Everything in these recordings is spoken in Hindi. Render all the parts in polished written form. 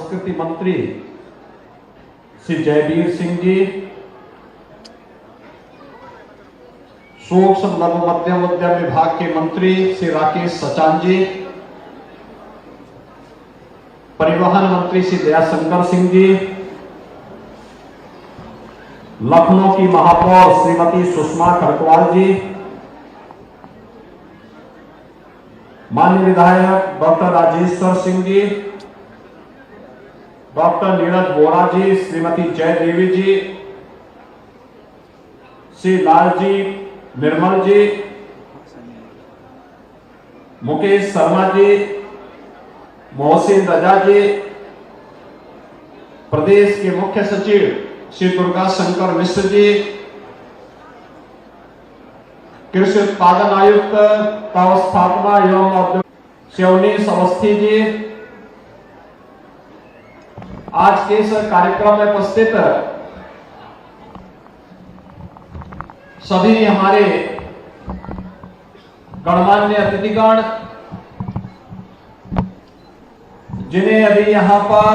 संस्कृति मंत्री श्री जयवीर सिंह जी, सूक्ष्म लघु मध्यम उद्यम विभाग के मंत्री श्री राकेश सचान जी, परिवहन मंत्री श्री दयाशंकर सिंह जी, लखनऊ की महापौर श्रीमती सुषमा खरकवाल जी, माननीय विधायक डॉक्टर राजेश्वर सिंह जी, डॉक्टर नीरज बोरा जी, श्रीमती जय देवी जी, श्री लालजी निर्मल जी, मुकेश शर्मा जी, मोहसिन रजा जी, प्रदेश के मुख्य सचिव श्री दुर्गा शंकर मिश्र जी, कृषि उत्पादन आयुक्त स्थापना एवं शिवनीश अवस्थी जी, आज के इस कार्यक्रम में उपस्थित सभी हमारे गणमान्य अतिथिगण, जिन्हें अभी यहां पर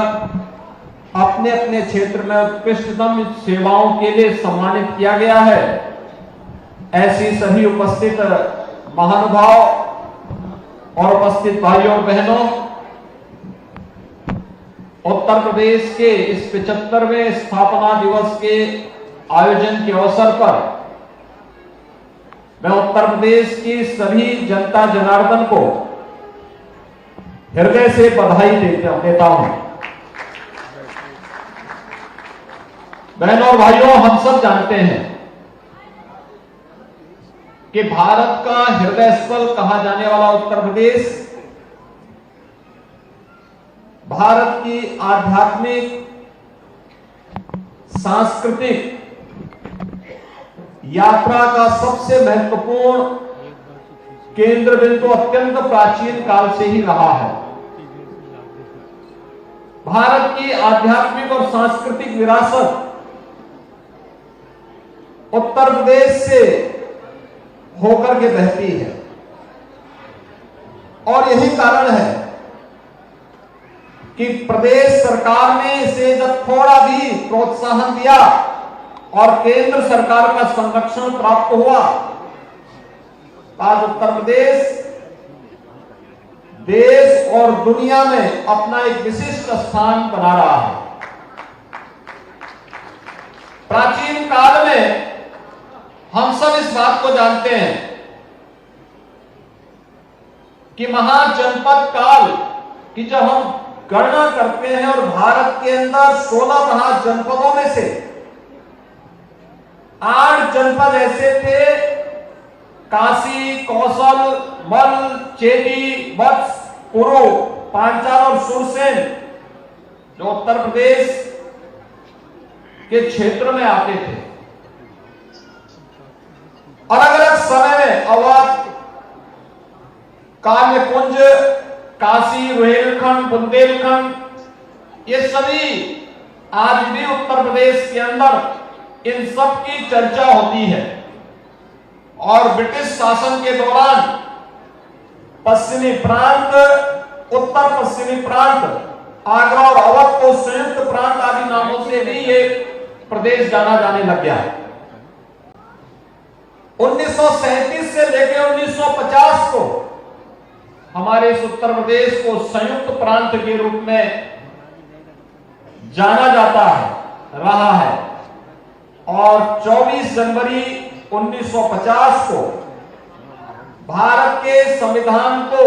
अपने अपने क्षेत्र में उत्कृष्टतम सेवाओं के लिए सम्मानित किया गया है, ऐसी सभी उपस्थित महानुभाव और उपस्थित भाइयों और बहनों, उत्तर प्रदेश के इस 75वें स्थापना दिवस के आयोजन के अवसर पर मैं उत्तर प्रदेश की सभी जनता जनार्दन को हृदय से बधाई देता हूं। बहनों और भाइयों, हम सब जानते हैं कि भारत का हृदय स्थल कहा जाने वाला उत्तर प्रदेश भारत की आध्यात्मिक, सांस्कृतिक यात्रा का सबसे महत्वपूर्ण केंद्र बिंदु अत्यंत प्राचीन काल से ही रहा है। भारत की आध्यात्मिक और सांस्कृतिक विरासत उत्तर प्रदेश से होकर के बहती है और यही कारण है कि प्रदेश सरकार ने इसे जब थोड़ा भी प्रोत्साहन दिया और केंद्र सरकार का संरक्षण प्राप्त हुआ, आज उत्तर प्रदेश देश और दुनिया में अपना एक विशिष्ट स्थान बना रहा है। प्राचीन काल में हम सब इस बात को जानते हैं कि महाजनपद काल की जब हम गणना करते हैं और भारत के अंदर 16 महाजनपदों में से 8 जनपद ऐसे थे, काशी, कौशल, मल, चेदी, वत्स, पुरु, पांचाल और सुरसेन, जो उत्तर प्रदेश के क्षेत्र में आते थे। अलग अलग समय में अवध, काम्यकुंज, काशी, रुहेलखंड, बुंदेलखंड, ये सभी आज भी उत्तर प्रदेश के अंदर इन सब की चर्चा होती है। और ब्रिटिश शासन के दौरान पश्चिमी प्रांत, उत्तर पश्चिमी प्रांत, आगरा और अवध को संयुक्त प्रांत आदि नामों से भी ये प्रदेश जाना जाने लग गया है। 1937 से लेकर 1950 को हमारे इस उत्तर प्रदेश को संयुक्त प्रांत के रूप में जाना जाता है, रहा है। और 24 जनवरी 1950 को भारत के संविधान को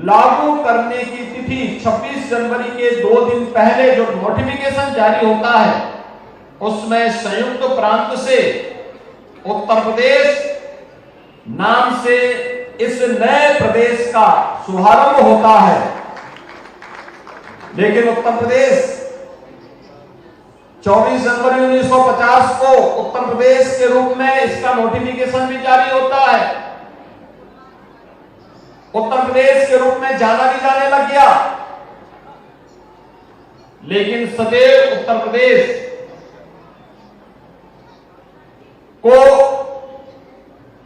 लागू करने की तिथि 26 जनवरी के 2 दिन पहले जो नोटिफिकेशन जारी होता है, उसमें संयुक्त प्रांत से उत्तर प्रदेश नाम से इस नए प्रदेश का शुभारंभ होता है। लेकिन उत्तर प्रदेश 24 जनवरी 1950 को उत्तर प्रदेश के रूप में इसका नोटिफिकेशन भी जारी होता है, उत्तर प्रदेश के रूप में जाना भी जाने लग गया। लेकिन सदैव उत्तर प्रदेश को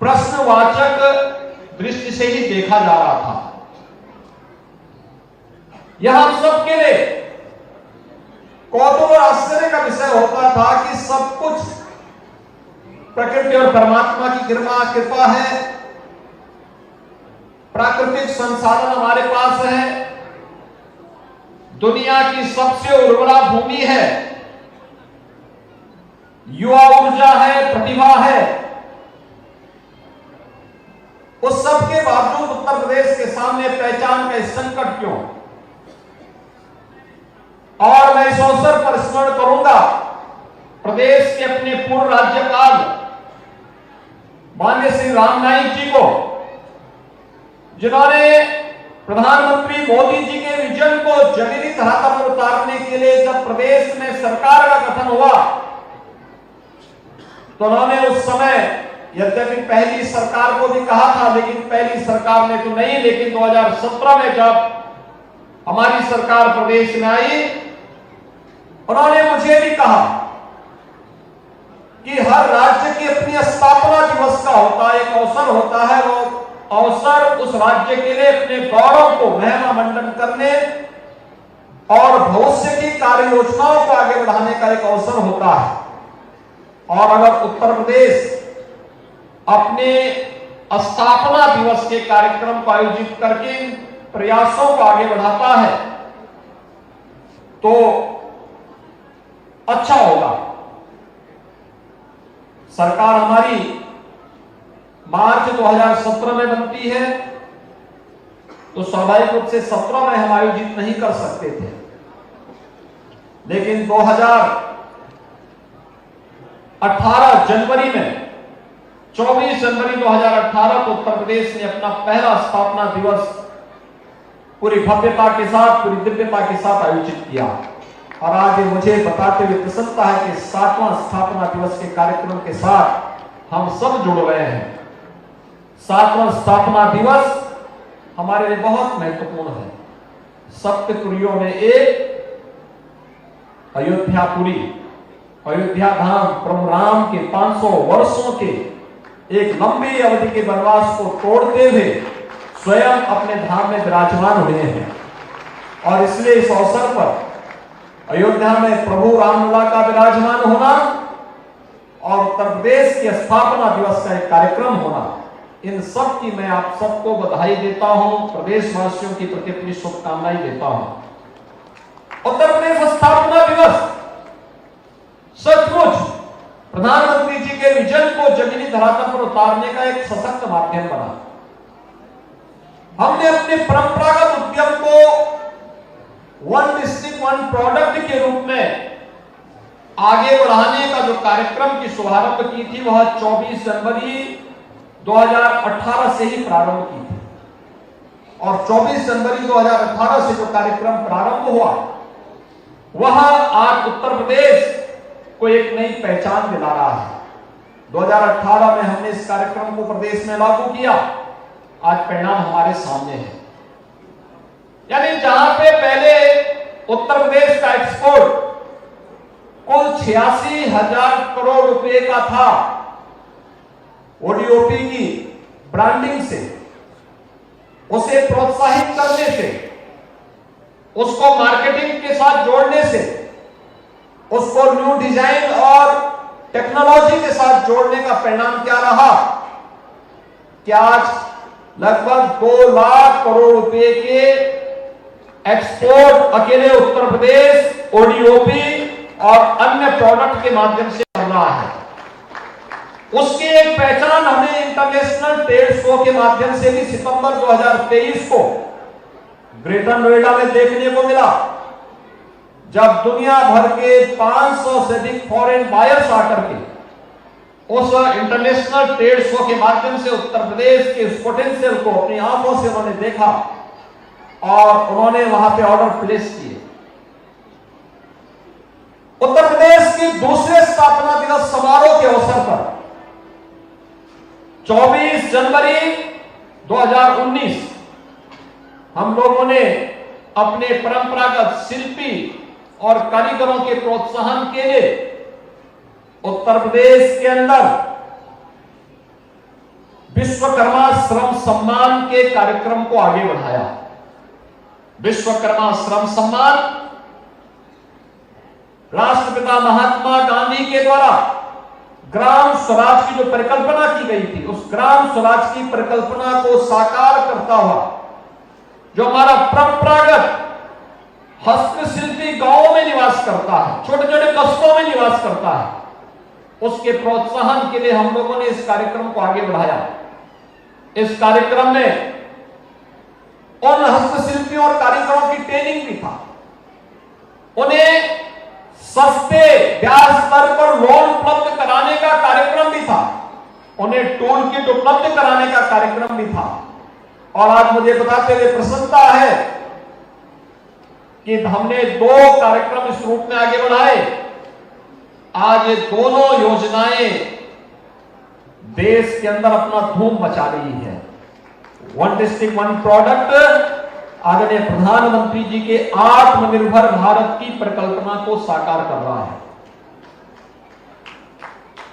प्रश्नवाचक दृष्टि से ही देखा जा रहा था। यह हम सबके लिए लिए कौतूहल और आश्चर्य का विषय होता था कि सब कुछ प्रकृति और परमात्मा की कृपा है, प्राकृतिक संसाधन हमारे पास है, दुनिया की सबसे उर्वरा भूमि है, युवा ऊर्जा है, प्रतिभा है। उस सब के बावजूद उत्तर प्रदेश के सामने पहचान का संकट क्यों? और मैं इस अवसर पर स्मरण करूंगा प्रदेश के अपने पूर्व राज्यपाल माननीय श्री राम नाईक जी को, जिन्होंने प्रधानमंत्री मोदी जी के विजन को जमीनी धरातल पर उतारने के लिए जब प्रदेश में सरकार का गठन हुआ तो उन्होंने उस समय यद्यपि पहली सरकार को भी कहा था, लेकिन पहली सरकार ने तो नहीं, लेकिन 2017 में जब हमारी सरकार प्रदेश में आई, उन्होंने मुझे भी कहा कि हर राज्य की अपनी स्थापना दिवस का होता है, एक अवसर होता है, वो अवसर उस राज्य के लिए अपने गौरव को महिमा मंडन करने और भविष्य की कार्य योजनाओं को आगे बढ़ाने का एक अवसर होता है। और अगर उत्तर प्रदेश अपने स्थापना दिवस के कार्यक्रम को आयोजित करके प्रयासों को आगे बढ़ाता है तो अच्छा होगा। सरकार हमारी मार्च 2017 में बनती है तो स्वाभाविक रूप से 17 में हम आयोजित नहीं कर सकते थे, लेकिन 2018 जनवरी में 24 जनवरी 2018 को उत्तर प्रदेश ने अपना पहला स्थापना दिवस पूरी भव्यता के साथ, पूरी दिव्यता के साथ आयोजित किया। और आज मुझे बताते हुए प्रसन्नता है कि 7वां स्थापना दिवस के कार्यक्रम के साथ हम सब जुड़ रहे हैं। 7वां स्थापना दिवस हमारे लिए बहुत महत्वपूर्ण है। सप्तपुरियों में एक अयोध्यापुरी, अयोध्या धाम प्रभु राम के 500 वर्षों के एक लंबी अवधि के वनवास को तोड़ते हुए स्वयं अपने धाम में विराजमान हुए हैं। और इसलिए इस अवसर पर अयोध्या में प्रभु रामलला का विराजमान होना और उत्तर प्रदेश के स्थापना दिवस का एक कार्यक्रम होना, इन सब की मैं आप सबको बधाई देता हूं, प्रदेशवासियों की प्रति अपनी शुभकामनाएं देता हूं। उत्तर प्रदेश स्थापना दिवस सचमुच प्रधानमंत्री जी के विजन को जमीनी धरातल पर उतारने का एक सशक्त माध्यम बना। हमने अपने परंपरागत उद्यम को वन डिस्ट्रिक्ट वन प्रोडक्ट के रूप में आगे बढ़ाने का जो कार्यक्रम की शुभारंभ की थी वह 24 जनवरी 2018 से ही प्रारंभ की थी। और 24 जनवरी 2018 से जो कार्यक्रम प्रारंभ हुआ वह आज उत्तर प्रदेश को एक नई पहचान दिला रहा है। 2018 में हमने इस कार्यक्रम को प्रदेश में लागू किया, आज परिणाम हमारे सामने है। यानी जहां पे पहले उत्तर प्रदेश का एक्सपोर्ट कुल 86,000 करोड़ रुपए का था, ओडीओपी की ब्रांडिंग से, उसे प्रोत्साहित करने से, उसको मार्केटिंग के साथ जोड़ने से, उसको न्यू डिजाइन और टेक्नोलॉजी के साथ जोड़ने का परिणाम क्या रहा कि आज लगभग 2 लाख करोड़ रुपए के एक्सपोर्ट अकेले उत्तर प्रदेश ओडीओपी और अन्य प्रोडक्ट के माध्यम से कर रहा है। उसकी एक पहचान हमें इंटरनेशनल ट्रेड शो के माध्यम से भी सितंबर 2023 को ग्रेटर नोएडा में देखने को मिला, जब दुनिया भर के 500 से अधिक फॉरेन बायर्स आकर के उस इंटरनेशनल ट्रेड शो के माध्यम से उत्तर प्रदेश के उस पोटेंशियल को अपनी आंखों से उन्होंने देखा और उन्होंने वहां पे ऑर्डर प्लेस किए। उत्तर प्रदेश के दूसरे स्थापना दिवस समारोह के अवसर पर 24 जनवरी 2019 हम लोगों ने अपने परंपरागत शिल्पी और कारीगरों के प्रोत्साहन के लिए उत्तर प्रदेश के अंदर विश्वकर्मा श्रम सम्मान के कार्यक्रम को आगे बढ़ाया। विश्वकर्मा श्रम सम्मान राष्ट्रपिता महात्मा गांधी के द्वारा ग्राम स्वराज की जो परिकल्पना की गई थी, उस ग्राम स्वराज की परिकल्पना को साकार करता हुआ जो हमारा परंपरागत हस्तशिल्पी गांवों में निवास करता है, छोटे छोटे कस्बों में निवास करता है, उसके प्रोत्साहन के लिए हम लोगों ने इस कार्यक्रम को आगे बढ़ाया। इस कार्यक्रम में उन हस्तशिल्पियों और कारीगरों की ट्रेनिंग भी था, उन्हें सस्ते ब्याज दर पर लोन उपलब्ध कराने का कार्यक्रम भी था, उन्हें टूल किट उपलब्ध कराने का कार्यक्रम भी था। और आज मुझे बताते हुए प्रसन्नता है कि हमने 2 कार्यक्रम इस रूप में आगे बढ़ाए। आज ये दोनों योजनाएं देश के अंदर अपना धूम मचा रही है। 1 डिस्ट्रिक्ट 1 प्रोडक्ट आदरणीय प्रधानमंत्री जी के आत्मनिर्भर भारत की परिकल्पना को साकार कर रहा है।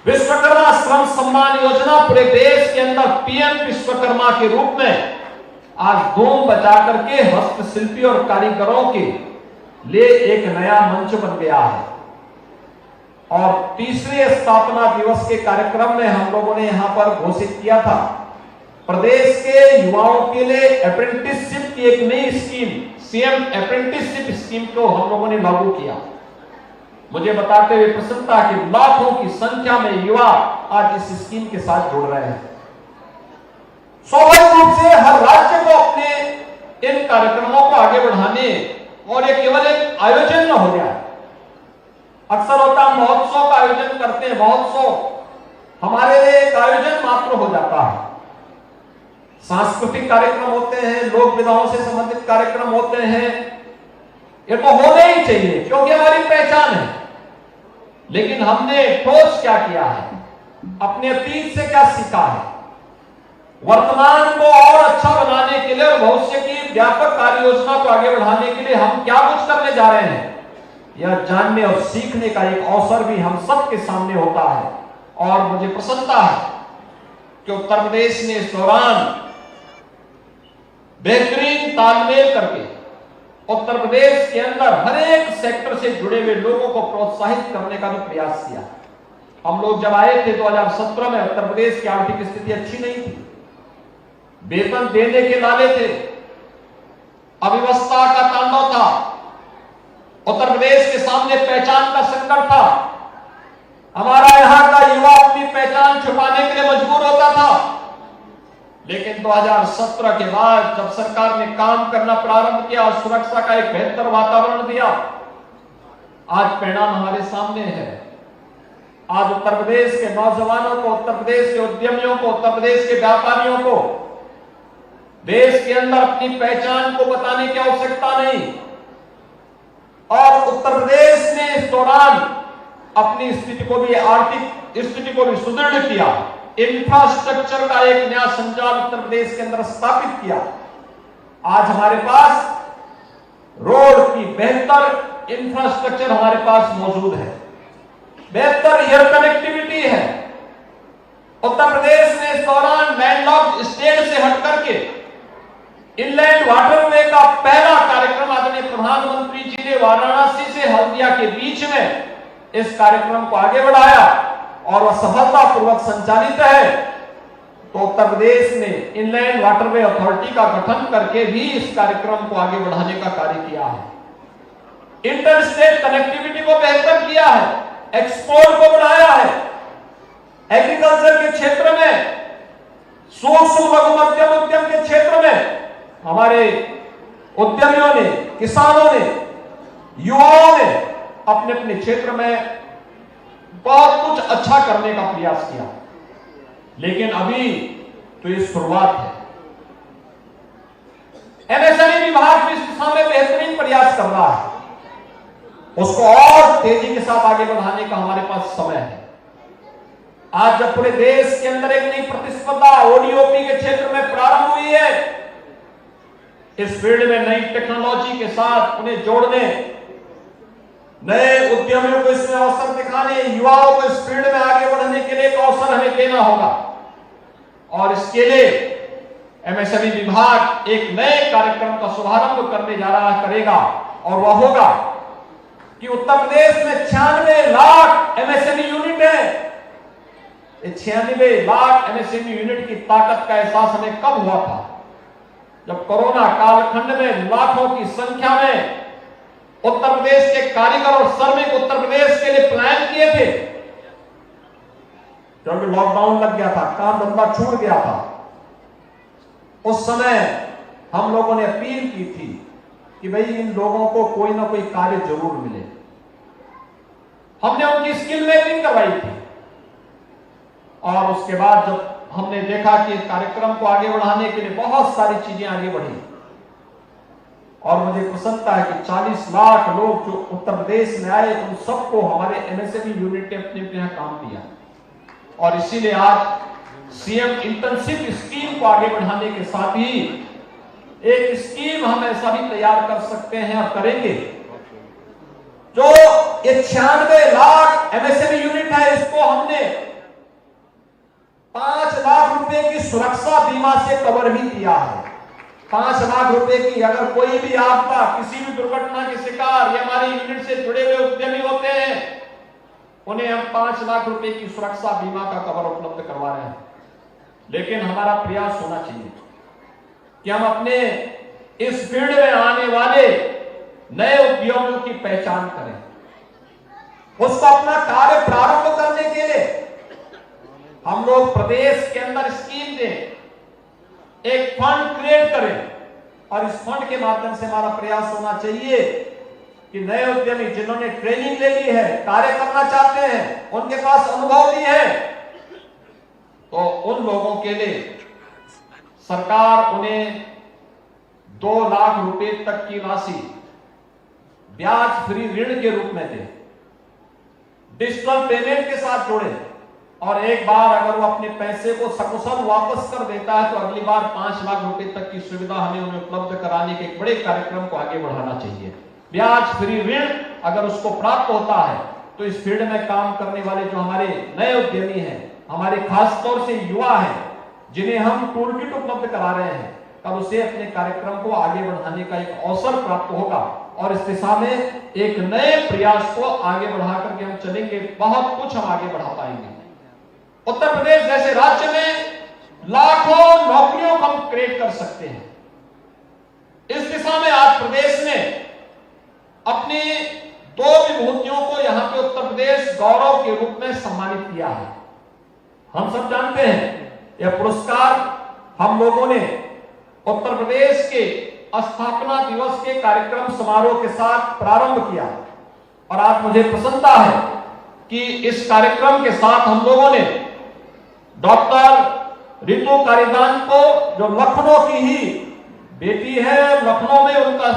विश्वकर्मा श्रम सम्मान योजना पूरे देश के अंदर पीएम विश्वकर्मा के रूप में आज धूम बचा करके हस्तशिल्पी और कारीगरों के लिए एक नया मंच बन गया है। और तीसरे स्थापना दिवस के कार्यक्रम में हम लोगों ने यहां पर घोषित किया था, प्रदेश के युवाओं के लिए अप्रेंटिसशिप की एक नई स्कीम, सीएम अप्रेंटिसशिप स्कीम को हम लोगों ने लागू किया। मुझे बताते हुए प्रसन्नता कि लाखों की संख्या में युवा आज इस स्कीम के साथ जुड़ रहे हैं। स्वाभाविक रूप से हर राज्य को अपने इन कार्यक्रमों को आगे बढ़ाने, और ये केवल एक आयोजन न हो गया। अक्सर होता महोत्सव का आयोजन करते हैं, महोत्सव हमारे लिए एक आयोजन मात्र हो जाता है। सांस्कृतिक कार्यक्रम होते हैं, लोक विधाओं से संबंधित कार्यक्रम होते हैं, ये तो होने ही चाहिए क्योंकि हमारी पहचान है। लेकिन हमने ठोस क्या किया है, अपने अतीत से क्या सीखा है, वर्तमान को और अच्छा बनाने के लिए और भविष्य की व्यापक कार्य योजना को आगे बढ़ाने के लिए हम क्या कुछ करने जा रहे हैं, यह जानने और सीखने का एक अवसर भी हम सबके सामने होता है। और मुझे प्रसन्नता है कि उत्तर प्रदेश ने इस दौरान बेहतरीन तालमेल करके उत्तर प्रदेश के अंदर हर एक सेक्टर से जुड़े हुए लोगों को प्रोत्साहित करने का भी प्रयास किया। हम लोग जब आए थे 2017 में, उत्तर प्रदेश की आर्थिक स्थिति अच्छी नहीं थी, वेतन देने के लाले थे, अव्यवस्था का तांडव था, उत्तर प्रदेश के सामने पहचान का संकट था। हमारा यहां का युवा अपनी पहचान छुपाने के लिए मजबूर होता था। लेकिन 2017 के बाद जब सरकार ने काम करना प्रारंभ किया और सुरक्षा का एक बेहतर वातावरण दिया, आज परिणाम हमारे सामने है। आज उत्तर प्रदेश के नौजवानों को, उत्तर प्रदेश के उद्यमियों को, उत्तर प्रदेश के व्यापारियों को देश के अंदर अपनी पहचान को बताने की आवश्यकता नहीं। और उत्तर प्रदेश ने इस दौरान अपनी स्थिति को भी, आर्थिक स्थिति को भी सुदृढ़ किया। इंफ्रास्ट्रक्चर का एक नया संजाल उत्तर प्रदेश के अंदर स्थापित किया। आज हमारे पास रोड की बेहतर इंफ्रास्ट्रक्चर हमारे पास मौजूद है, बेहतर एयर कनेक्टिविटी है। उत्तर प्रदेश ने इस दौरान लैंडलॉक्ड स्टेट से हटकर के इनलैंड वाटरवे का पहला कार्यक्रम आदरणीय प्रधानमंत्री जी ने वाराणसी से हल्दिया के बीच में इस कार्यक्रम को आगे बढ़ाया और वह सफलतापूर्वक संचालित है। तो उत्तर प्रदेश ने इनलैंड वाटरवे अथॉरिटी का गठन करके भी इस कार्यक्रम को आगे बढ़ाने का कार्य किया है। इंटर स्टेट कनेक्टिविटी को बेहतर किया है, एक्सपोर्ट को बढ़ाया है, एग्रीकल्चर के क्षेत्र में, सूक्ष्म लघु मध्यम उद्यम के क्षेत्र में हमारे उद्यमियों ने, किसानों ने, युवाओं ने अपने अपने क्षेत्र में बहुत कुछ अच्छा करने का प्रयास किया। लेकिन अभी तो ये शुरुआत है। एमएसएमई विभाग भी इस दिशा में बेहतरीन प्रयास कर रहा है, उसको और तेजी के साथ आगे बढ़ाने का हमारे पास समय है। आज जब पूरे देश के अंदर एक नई प्रतिस्पर्धा ओडीओपी के क्षेत्र में प्रारंभ हुई है, इस फील्ड में नई टेक्नोलॉजी के साथ उन्हें जोड़ने, नए उद्यमियों को इसमें अवसर दिखाने, युवाओं को इस फील्ड में आगे बढ़ने के लिए एक अवसर हमें देना होगा। और इसके लिए एमएसएमई विभाग एक नए कार्यक्रम का शुभारंभ करने जा रहा करेगा, और वह होगा कि उत्तर प्रदेश में 96 लाख एमएसएमई यूनिट है। 96 लाख एमएसएमई यूनिट की ताकत का एहसास हमें कब हुआ था? जब कोरोना कालखंड में लाखों की संख्या में उत्तर प्रदेश के कारीगर और श्रमिक उत्तर प्रदेश के लिए प्लान किए थे। जब लॉकडाउन लग गया था, काम धंधा छूट गया था, उस समय हम लोगों ने अपील की थी कि भाई इन लोगों को कोई ना कोई कार्य जरूर मिले। हमने उनकी स्किल मैपिंग करवाई थी और उसके बाद जब हमने देखा कि इस कार्यक्रम को आगे बढ़ाने के लिए बहुत सारी चीजें आगे बढ़ी और मुझे प्रसन्नता है कि 40 लाख लोग जो उत्तर प्रदेश में आए उन सबको हमारे एमएसएमई यूनिट ने अपने यहाँ काम दिया और इसीलिए आज सीएम इंटर्नशिप स्कीम को आगे बढ़ाने के साथ ही एक स्कीम हम ऐसा भी तैयार कर सकते हैं और करेंगे जो ये 96 लाख एमएसएमई यूनिट है, इसको हमने 5 लाख रुपए की सुरक्षा बीमा से कवर भी किया है। 5 लाख रुपए की अगर कोई भी आपदा, किसी भी दुर्घटना के शिकार ये हमारी यूनिट से जुड़े हुए उद्यमी होते हैं, उन्हें हम 5 लाख रुपए की सुरक्षा बीमा का कवर उपलब्ध करवा रहे हैं। लेकिन हमारा प्रयास होना चाहिए कि हम अपने इस फील्ड में आने वाले नए उद्योगों की पहचान करें, उसको अपना कार्य प्रारंभ करने के लिए हम लोग प्रदेश के अंदर स्कीम दें, एक फंड क्रिएट करें और इस फंड के माध्यम से हमारा प्रयास होना चाहिए कि नए उद्यमी जिन्होंने ट्रेनिंग ले ली है, कार्य करना चाहते हैं, उनके पास अनुभव भी है, तो उन लोगों के लिए सरकार उन्हें 2 लाख रुपए तक की राशि ब्याज फ्री ऋण के रूप में दे, डिजिटल पेमेंट के साथ जोड़े और एक बार अगर वो अपने पैसे को सकुशल वापस कर देता है तो अगली बार 5 लाख रुपए तक की सुविधा हमें उन्हें उपलब्ध कराने के एक बड़े कार्यक्रम को आगे बढ़ाना चाहिए। ब्याज फ्री ऋण अगर उसको प्राप्त होता है तो इस फील्ड में काम करने वाले जो हमारे नए उद्यमी हैं, हमारे खास तौर से युवा हैं, जिन्हें हम टूल किट उपलब्ध करा रहे हैं, कल उसे अपने कार्यक्रम को आगे बढ़ाने का एक अवसर प्राप्त होगा और इस दिशा में एक नए प्रयास को आगे बढ़ा करके हम चलेंगे, बहुत कुछ हम आगे बढ़ा पाएंगे। उत्तर प्रदेश जैसे राज्य में लाखों नौकरियों को हम क्रिएट कर सकते हैं। इस दिशा में आज प्रदेश ने अपनी 2 विभूतियों को यहां पे उत्तर प्रदेश गौरव के रूप में सम्मानित किया है। हम सब जानते हैं यह पुरस्कार हम लोगों ने उत्तर प्रदेश के स्थापना दिवस के कार्यक्रम समारोह के साथ प्रारंभ किया और आज मुझे प्रसन्नता है कि इस कार्यक्रम के साथ हम लोगों ने डॉक्टर रितु कारीदान को, जो लखनऊ की ही बेटी है, लखनऊ में उनका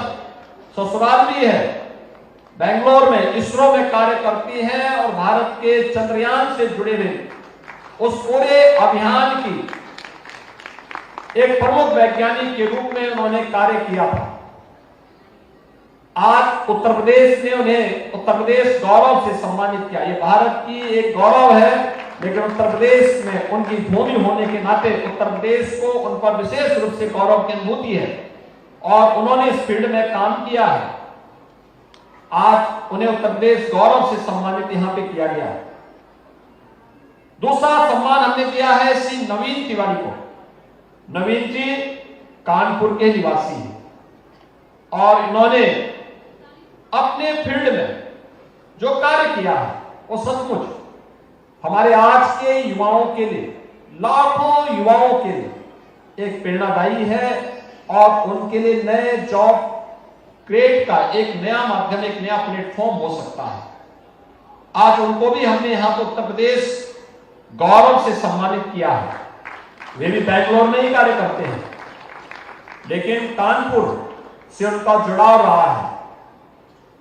ससुराल भी है, बेंगलोर में इसरो में कार्य करती है और भारत के चंद्रयान से जुड़े हुए उस पूरे अभियान की एक प्रमुख वैज्ञानिक के रूप में उन्होंने कार्य किया था। आज उत्तर प्रदेश ने उन्हें उत्तर प्रदेश गौरव से सम्मानित किया। ये भारत की एक गौरव है, लेकिन उत्तर प्रदेश में उनकी भूमि होने के नाते उत्तर प्रदेश को उन पर विशेष रूप से गौरव की अनुभूति है और उन्होंने इस फील्ड में काम किया है। आज उन्हें उत्तर प्रदेश गौरव से सम्मानित यहां पे किया गया है। दूसरा सम्मान हमने दिया है श्री नवीन तिवारी को। नवीन जी कानपुर के निवासी हैं और इन्होंने अपने फील्ड में जो कार्य किया है वो सचमुच हमारे आज के युवाओं के लिए, लाखों युवाओं के लिए एक प्रेरणादायी है और उनके लिए नए जॉब क्रिएट का एक नया माध्यम, एक नया प्लेटफॉर्म हो सकता है। आज उनको भी हमने यहां पर उत्तर प्रदेश गौरव से सम्मानित किया है। वे भी बेंगलोर में ही कार्य करते हैं, लेकिन कानपुर से उनका जुड़ाव रहा है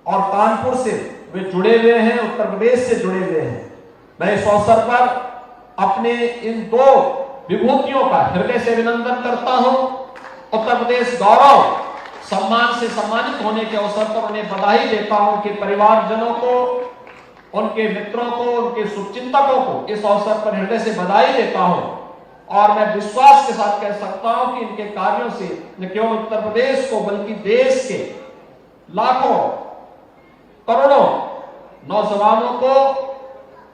और कानपुर से वे जुड़े हुए हैं, उत्तर प्रदेश से जुड़े हुए हैं। मैं इस अवसर पर अपने इन 2 विभूतियों का हृदय से अभिनंदन करता हूं। उत्तर प्रदेश गौरव सम्मान से सम्मानित होने के अवसर पर उन्हें बधाई देता हूं कि परिवारजनों को, उनके मित्रों को, उनके शुभचिंतकों को इस अवसर पर हृदय से बधाई देता हूं और मैं विश्वास के साथ कह सकता हूं कि इनके कार्यों से न केवल उत्तर प्रदेश को बल्कि देश के लाखों, करोड़ों नौजवानों को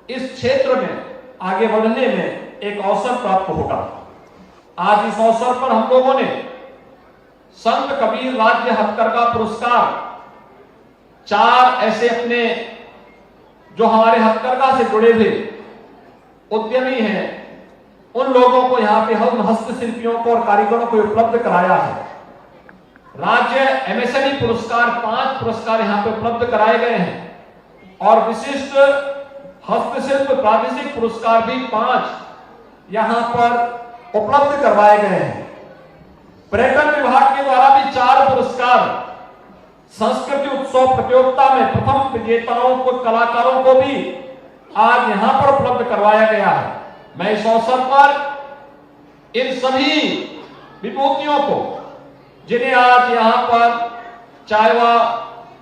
इस क्षेत्र में आगे बढ़ने में एक अवसर प्राप्त होगा। आज इस अवसर पर हम लोगों ने संत कबीर राज्य हथकरघा पुरस्कार 4 ऐसे अपने जो हमारे हथकरघा से जुड़े हुए उद्यमी हैं उन लोगों को यहाँ पे हम हस्तशिल्पियों को और कारीगरों को उपलब्ध कराया है। राज्य एमएसएमई पुरस्कार 5 पुरस्कार यहाँ पे उपलब्ध कराए गए हैं और विशिष्ट हस्तशिल्प प्रादेशिक पुरस्कार भी 5 यहाँ पर उपलब्ध करवाए गए हैं। पर्यटन विभाग के द्वारा भी 4 पुरस्कार संस्कृति उत्सव प्रतियोगिता में प्रथम विजेताओं को कलाकारों को भी आज यहां पर उपलब्ध करवाया गया है। मैं इस अवसर पर इन सभी विभूतियों को जिन्हें आज यहां पर चाहे वह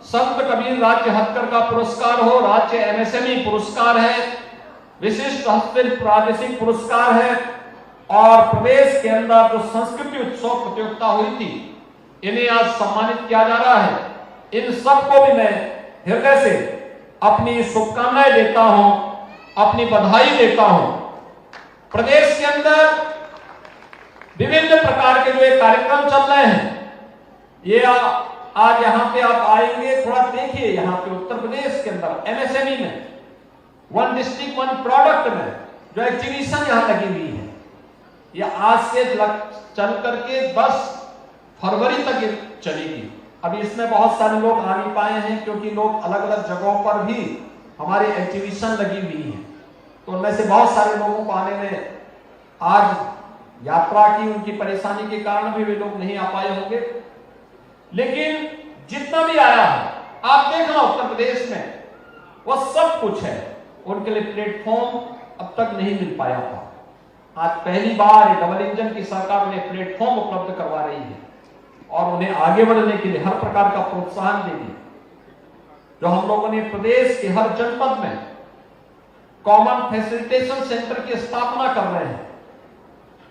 संत कबीर राज्य हथकरघा पुरस्कार हो, राज्य एमएसएमई पुरस्कार है, विशिष्ट हस्तशिल्प प्रादेशिक पुरस्कार है और प्रदेश के अंदर जो संस्कृति उत्सव प्रतियोगिता हुई थी, इन्हें आज सम्मानित किया जा रहा है। इन सबको भी मैं हृदय से अपनी शुभकामनाएं देता हूं, अपनी बधाई देता हूं। प्रदेश के अंदर विभिन्न प्रकार के जो ये कार्यक्रम चल रहे हैं, ये आज यहां पे आप आएंगे, थोड़ा देखिए यहाँ पे उत्तर प्रदेश के अंदर एमएसएमई में 1 डिस्ट्रिक्ट 1 प्रोडक्ट में जो एग्जीबिशन यहां लगी हुई है, यह आज से चल करके 10 फरवरी तक चलेगी। अभी इसमें बहुत सारे लोग आ नहीं पाए हैं क्योंकि लोग अलग अलग जगहों पर भी हमारी एग्जीबिशन लगी हुई है, तो उनमें से बहुत सारे लोगों को आने में आज यात्रा की उनकी परेशानी के कारण भी वे लोग नहीं आ पाए होंगे। लेकिन जितना भी आया है आप देखना उत्तर प्रदेश में वह सब कुछ है, उनके लिए प्लेटफॉर्म अब तक नहीं मिल पाया था। आज पहली बार ये डबल इंजन की सरकार उन्हें प्लेटफॉर्म उपलब्ध करवा रही है और उन्हें आगे बढ़ने के लिए हर प्रकार का प्रोत्साहन देगी। जो हम लोगों ने प्रदेश के हर जनपद में कॉमन फैसिलिटेशन सेंटर की स्थापना कर रहे हैं,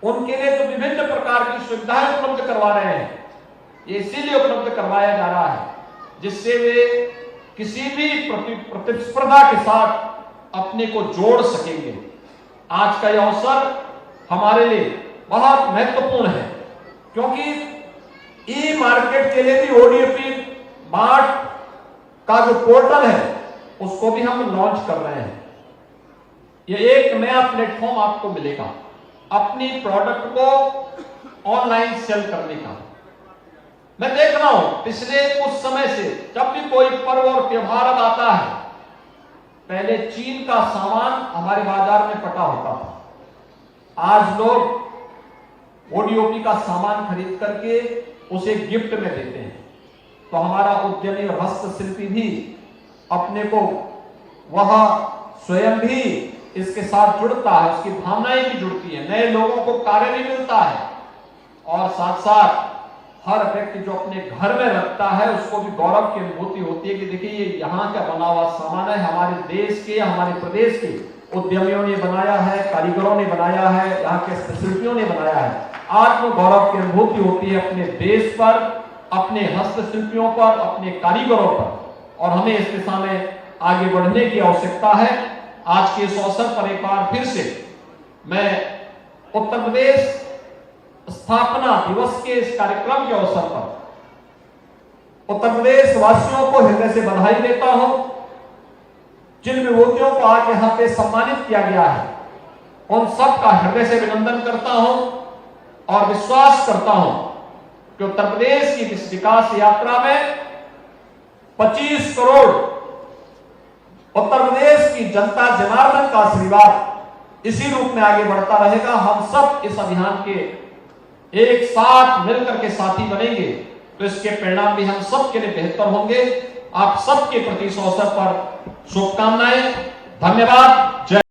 उनके लिए जो विभिन्न प्रकार की सुविधाएं उपलब्ध करवा रहे हैं, ये इसीलिए उपलब्ध करवाया जा रहा है जिससे वे किसी भी प्रतिस्पर्धा के साथ अपने को जोड़ सकेंगे। आज का यह अवसर हमारे लिए बहुत महत्वपूर्ण है क्योंकि ई मार्केट के लिए भी ओडीएपी मार्ट का जो पोर्टल है उसको भी हम लॉन्च कर रहे हैं। यह एक नया प्लेटफॉर्म आपको मिलेगा अपनी प्रोडक्ट को ऑनलाइन सेल करने का। मैं देख रहा हूं पिछले कुछ समय से जब भी कोई पर्व और त्योहार आता है, पहले चीन का सामान हमारे बाजार में पटा होता था, आज लोग ओडीओपी का सामान खरीद करके उसे गिफ्ट में देते हैं। तो हमारा उद्यमी और हस्तशिल्पी भी अपने को वह स्वयं भी इसके साथ जुड़ता है, उसकी भावनाएं भी जुड़ती है, नए लोगों को कार्य भी मिलता है और साथ साथ हर व्यक्ति जो अपने घर में रखता है उसको भी गौरव की अनुभूति होती है कि देखिए ये यहाँ का बना हुआ सामान है, हमारे देश के हमारे प्रदेश के उद्यमियों ने बनाया है, कारीगरों ने बनाया है, यहाँ के हस्तशिल्पियों ने बनाया है। आत्म गौरव की अनुभूति होती है अपने देश पर, अपने हस्तशिल्पियों पर, अपने कारीगरों पर, और हमें इस दिशा में आगे बढ़ने की आवश्यकता है। आज के इस अवसर पर एक बार फिर से मैं उत्तर प्रदेश स्थापना दिवस के इस कार्यक्रम के अवसर पर उत्तर प्रदेश वासियों को हृदय से बधाई देता हूं। जिन विभूतियों को आज यहां पे सम्मानित किया गया है उन सब का हृदय से अभिनंदन करता हूं और विश्वास करता हूं कि उत्तर प्रदेश की इस विकास यात्रा में 25 करोड़ उत्तर प्रदेश की जनता जनार्दन का आशीर्वाद इसी रूप में आगे बढ़ता रहेगा। हम सब इस अभियान के एक साथ मिलकर के साथी बनेंगे तो इसके परिणाम भी हम सबके लिए बेहतर होंगे। आप सबके प्रति इस अवसर पर शुभकामनाएं। धन्यवाद। जय